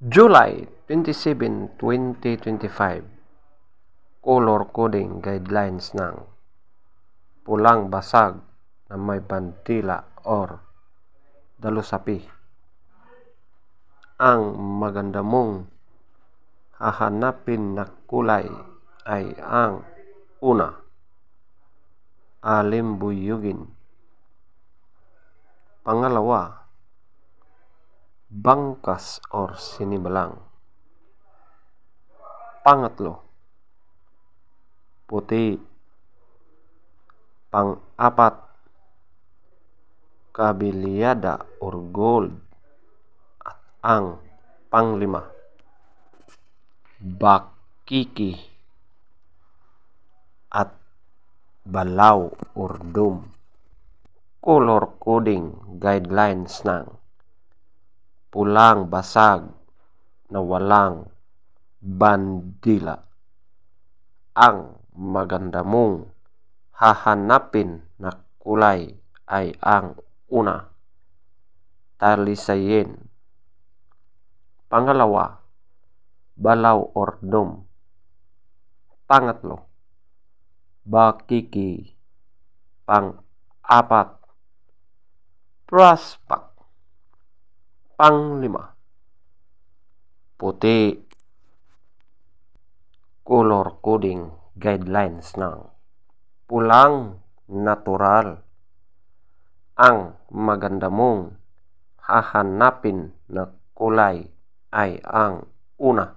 July 27, 2025, color coding guidelines ng pulang basag na may bandila or dalusapi. Ang maganda mong hahanapin na kulay ay ang una, alimbuyugin. Pangalawa, bangkas or sinibalang. Pangatlo, puti. Pang-apat, kabilyada or gold. At ang panglima, bakiki at balaw or dome. Color coding guidelines ng pulang basag na walang bandila. Ang maganda mong hahanapin na kulay ay ang una, talisayin. Pangalawa, balaw or dome. Pangatlo, bakiki. Pang-apat, prospect. Panglima, puti. Color coding guidelines ng pulang natural. Ang maganda mong hahanapin na kulay ay ang una,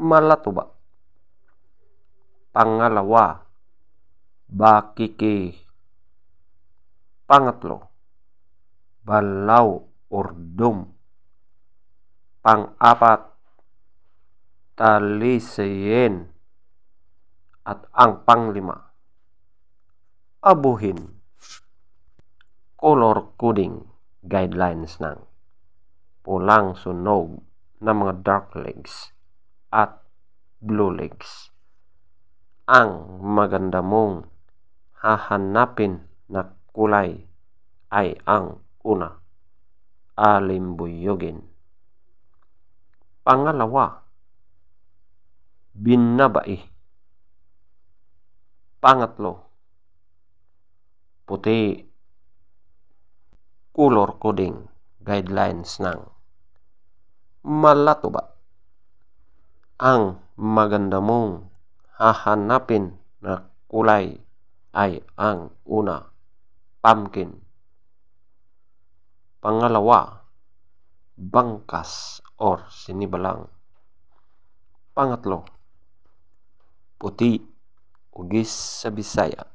malatuba. Pangalawa, bakiki. Pangatlo, balaw or dome. Pang-apat, talisayin. At ang panglima, abuhin. Color coding guidelines ng pulang sunog na mga dark legs at blue legs. Ang maganda mong hahanapin na kulay ay ang una, alimbuyugin. Pangalawa, binabai. Pangatlo, puti. Color coding guidelines ng malatuba. Ang maganda mong hahanapin na kulay ay ang una, pumpkin. Pangalawa, bangkas or sinibalang. Pangatlo, puti, ugis sa Bisaya.